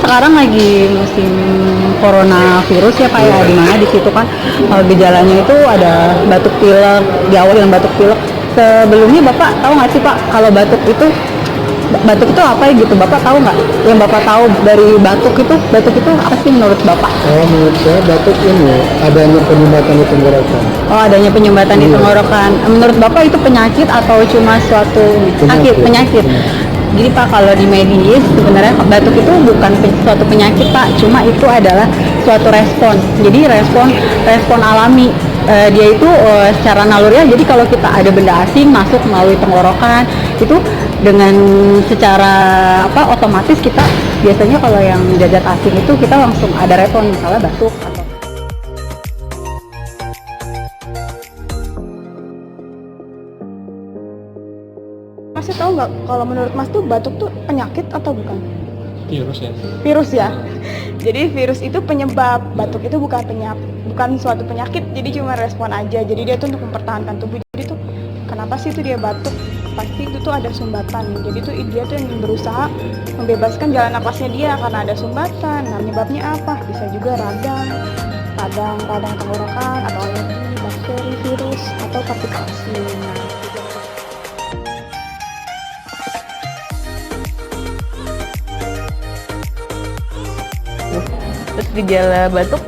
sekarang lagi musim coronavirus ya Pak ya, dimana di situ kan gejalanya itu ada batuk pilek, diawali dengan batuk pilek. Sebelumnya Bapak tahu nggak sih Pak kalau batuk itu apa ya gitu, Bapak tahu nggak? Yang Bapak tahu dari batuk itu apa sih menurut Bapak? Oh, menurut saya batuk ini adanya penyumbatan di tenggorokan. Oh, adanya penyumbatan di Iya. tenggorokan. Menurut Bapak itu penyakit atau cuma suatu penyakit? Jadi Pak, kalau di medis sebenarnya batuk itu bukan suatu penyakit Pak, cuma itu adalah suatu respon. Jadi respon alami. Dia itu secara naluriah. Jadi kalau kita ada benda asing masuk melalui tenggorokan itu dengan secara otomatis kita biasanya kalau yang jajat asing itu kita langsung ada respon, misalnya batuk atau Masih tahu nggak kalau menurut Mas tuh batuk tuh penyakit atau bukan? Virus ya. Virus ya. Jadi virus itu penyebab, batuk itu bukan suatu penyakit, jadi cuma respon aja. Jadi dia tuh untuk mempertahankan tubuh. Jadi tuh kenapa sih itu dia batuk? Pasti itu tuh ada sumbatan. Jadi tuh dia tuh yang berusaha membebaskan jalan napasnya dia karena ada sumbatan. Nah, penyebabnya apa? Bisa juga radang tenggorokan atau alergi, bakteri, virus atau partikasi. Nah, Terus gejala batuk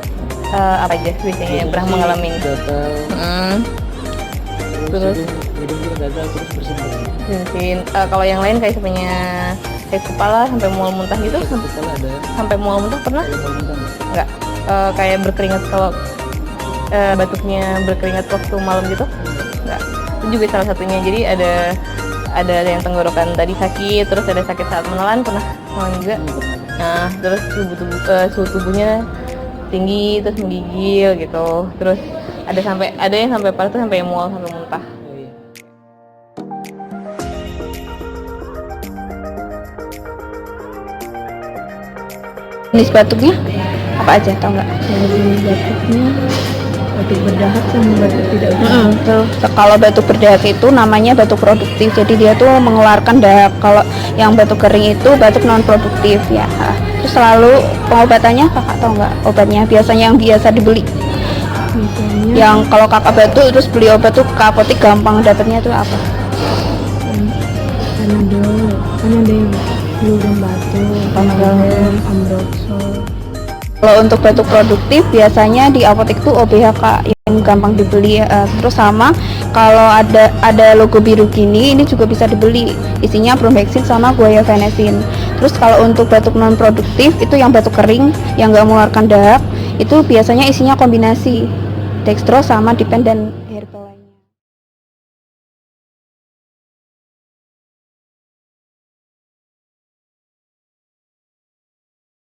apa aja biasanya yang pernah mengalami? Gatal. Terus hidung kita gatal terus bersin. mungkin kalau yang lain kayak sebenarnya sakit kepala sampai mual muntah gitu, Kepala ada. sampai mual muntah pernah? Kalau muntah Enggak. Kayak berkeringat kalau batuknya berkeringat waktu malam gitu? Enggak. Itu juga salah satunya. Jadi ada yang tenggorokan tadi sakit, terus ada sakit saat menelan, pernah menelan juga. Nah, terus suhu tubuhnya tinggi, terus menggigil gitu. Terus ada yang sampai parah tuh sampai mual, sampai muntah. jenis batuknya apa aja, tahu nggak? jenis batuknya batuk berdahak sama batuk tidak Kalau batuk berdahak itu namanya batuk produktif. Jadi dia tuh mengeluarkan dahak. Kalau yang batuk kering itu batuk non produktif ya. Terus selalu pengobatannya kakak tahu nggak obatnya? Biasanya yang biasa dibeli. biasanya Yang kalau kakak batuk terus beli obat tuh ke apotek gampang dapatnya tuh apa? Panadol, kan ada yang belum batuk, Panadol. Ambroxol. Kalau untuk batuk produktif biasanya di apotek tuh OBH yang gampang dibeli. Terus sama kalau ada logo biru gini, ini juga bisa dibeli. Isinya Bromhexin sama Guaifenesin. Terus kalau untuk batuk non produktif itu yang batuk kering yang nggak mengeluarkan dahak, itu biasanya isinya kombinasi dextro sama Dipen dan